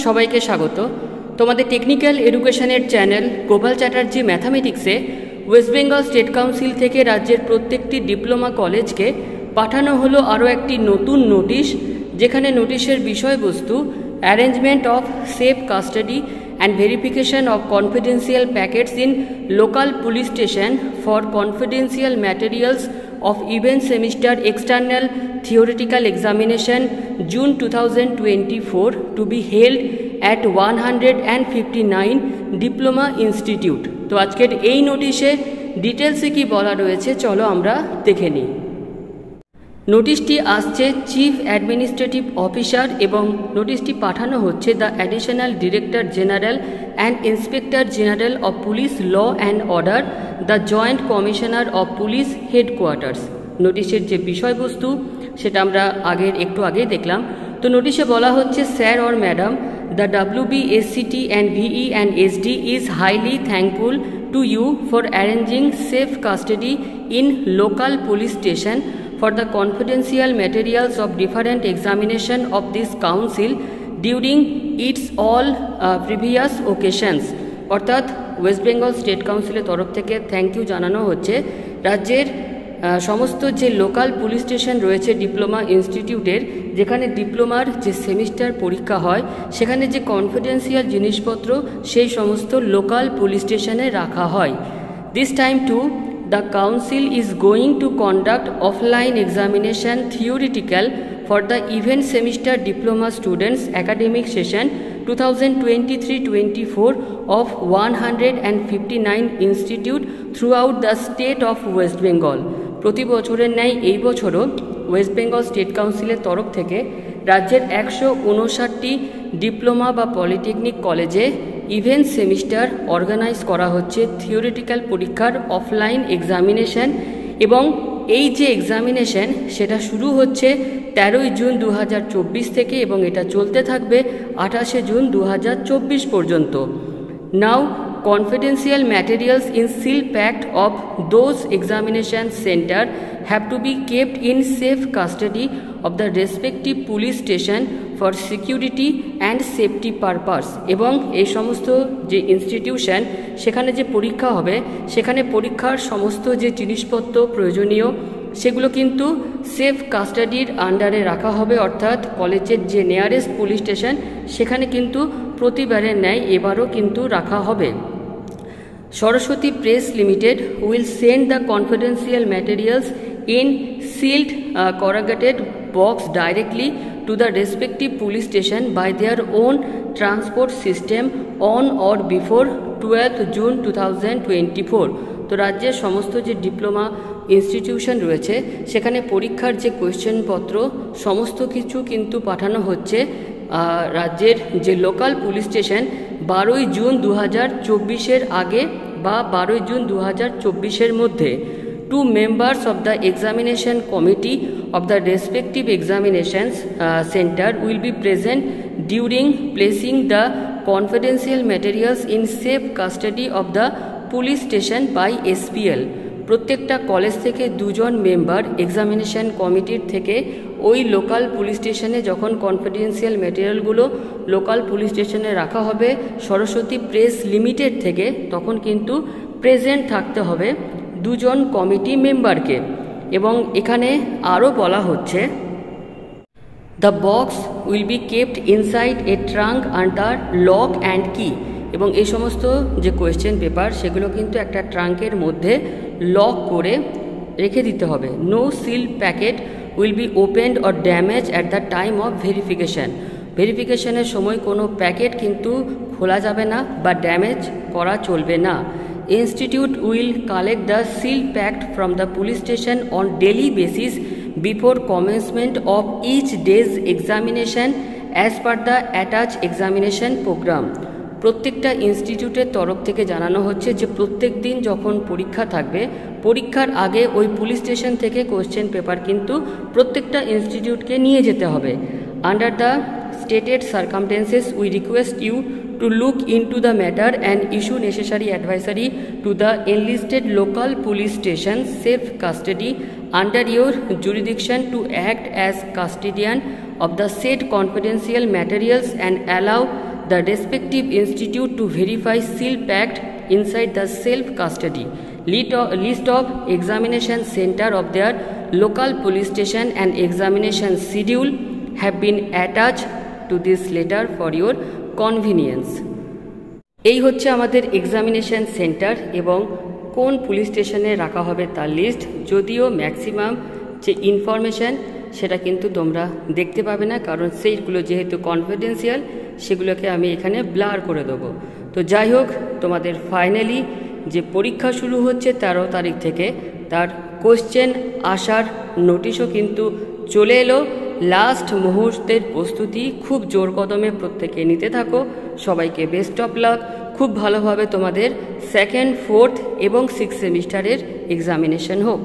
সবাইকে স্বাগত। তোমাদের টেকনিক্যাল এডুকেশনের চ্যানেল গোপাল চ্যাটার্জি ম্যাথামেটিক্সে ওয়েস্ট বেঙ্গল স্টেট কাউন্সিল থেকে রাজ্যের প্রত্যেকটি ডিপ্লোমা কলেজকে পাঠানো হলো আরও একটি নতুন নোটিশ, যেখানে নোটিশের বিষয়বস্তু arrangement of safe custody and verification of confidential packets in local police station for confidential materials of event semester external theoretical examination June 2024 to be held at 159 Diploma Institute। তো আজকের এই নোটিশে ডিটেলসে কি বলা রয়েছে চলো আমরা দেখে নিই। নোটিশটি আসছে চিফ অ্যাডমিনিস্ট্রেটিভ অফিসার এবং নোটিশটি পাঠানো হচ্ছে the additional director general and inspector general of police law and order, the joint commissioner of police headquarters. নোটিশের যে বিষয়বস্তু সেটা আমরা একটু আগেই দেখলাম। তো নোটিশে বলা হচ্ছে, sir or madam, the WBSCT and VE and SD is highly thankful to you for arranging safe custody in local police station for the confidential materials of different examination of this council during its all previous occasions। অর্থাৎ West Bengal state কাউন্সিলের তরফ থেকে thank you জানানো হচ্ছে রাজ্যের সমস্ত যে local police station রয়েছে ডিপ্লোমা ইনস্টিটিউটের, যেখানে ডিপ্লোমার যে সেমিস্টার পরীক্ষা হয় সেখানে যে কনফিডেন্সিয়াল জিনিসপত্র সেই সমস্ত লোকাল পুলিশ স্টেশনে রাখা হয়। This time to the council is going to conduct offline examination theoretical for the event semester diploma students academic session 2023-24 of 159 institute throughout the state of West Bengal। প্রতি বছরের ন্যায় এই বছরও ওয়েস্ট বেঙ্গল স্টেট কাউন্সিলের তরফ থেকে রাজ্যের 159টি ডিপ্লোমা বা পলিটেকনিক কলেজে ইভেন্ট সেমিস্টার অর্গানাইজ করা হচ্ছে থিওরিটিক্যাল পরীক্ষার অফলাইন এক্সামিনেশন। এবং এই যে এক্সামিনেশন সেটা শুরু হচ্ছে 13ই জুন 2024 থেকে এবং এটা চলতে থাকবে 28শে জুন 2024 পর্যন্ত। নাও confidential materials in sealed packed of those examination center have to be kept in safe custody of the respective police station for security and safety purpose। এবং এই সমস্ত যে ইনস্টিটিউশন সেখানে যে পরীক্ষা হবে সেখানে পরীক্ষার সমস্ত যে জিনিসপত্র প্রয়োজনীয় সেগুলো কিন্তু সেফ কাস্টাডির আন্ডারে রাখা হবে। অর্থাৎ কলেজের যে নিয়ারেস্ট পুলিশ স্টেশন সেখানে কিন্তু প্রতিবারের ন্যায় এবারও কিন্তু রাখা হবে। Saraswati Press Limited will send the confidential materials in sealed corrugated box directly to the respective police station by their own transport system on or before 12th June 2024। তো রাজ্যের সমস্ত যে ডিপ্লোমা ইনস্টিটিউশন রয়েছে সেখানে পরীক্ষার যে কোয়েশ্চেনপত্র সমস্ত কিছু কিন্তু পাঠানো হচ্ছে রাজ্যের যে লোকাল পুলিশ স্টেশন 12ই জুন 2024 আগে বা 12ই জুন 2024 মধ্যে। 2 members of the examination committee of the respective examinations center will be present during placing the confidential materials in safe custody of the police station by SPL। প্রত্যেকটা college থেকে 2 জন member examination কমিটির থেকে ওই local police স্টেশনে যখন confidential ম্যাটেরিয়ালগুলো local police স্টেশনে রাখা হবে সরস্বতী প্রেস লিমিটেড থেকে, তখন কিন্তু প্রেজেন্ট থাকতে হবে 2 জন কমিটি মেম্বারকে। এবং এখানে আরও বলা হচ্ছে, the box will be kept inside A trunk under lock and কি। এবং এই সমস্ত যে কোয়েশ্চেন পেপার সেগুলো কিন্তু একটা ট্রাঙ্কের মধ্যে লক করে রেখে দিতে হবে। No seal packet will be opened or damage at the time of verification. ভেরিফিকেশনের সময় কোনো প্যাকেট কিন্তু খোলা যাবে না বা ড্যামেজ করা চলবে না। Institute will collect the seal packed from the police station on daily basis before commencement of each day's examination as per the attach examination programme. প্রত্যেকটা ইনস্টিটিউটের তরফ থেকে জানানো হচ্ছে যে প্রত্যেক দিন যখন পরীক্ষা থাকবে পরীক্ষার আগে ওই পুলিশ স্টেশন থেকে কোয়েশ্চেন পেপার কিন্তু প্রত্যেকটা ইনস্টিটিউটকে নিয়ে যেতে হবে। Under the stated circumstances we request you to look into the matter and issue necessary advisory to the enlisted local police station safe custody under your jurisdiction to act as custodian of the said confidential materials and allow the respective institute to verify seal packed inside the self custody list of examination center of their local police station and examination schedule have been attached to this letter for your convenience. এই হচ্ছে আমাদের examination centre এবং কোন police স্টেশনে রাখা হবে তার list. যদিও ম্যাক্সিমাম যে ইনফরমেশান সেটা কিন্তু তোমরা দেখতে পাবে না, কারণ সেইগুলো যেহেতু কনফিডেন্সিয়াল সেগুলোকে আমি এখানে ব্লার করে দেবো। তো যাই হোক, তোমাদের ফাইনালি যে পরীক্ষা শুরু হচ্ছে 13 তারিখ থেকে, তার কোশ্চেন আসার নোটিশও কিন্তু চলে এলো। লাস্ট মুহূর্তের প্রস্তুতি খুব জোর কদমে প্রত্যেকে নিতে থাকো। সবাইকে বেস্ট অফ লাক। খুব ভালোভাবে তোমাদের 2nd, 4th এবং 6th সেমিস্টারের এক্সামিনেশন হোক।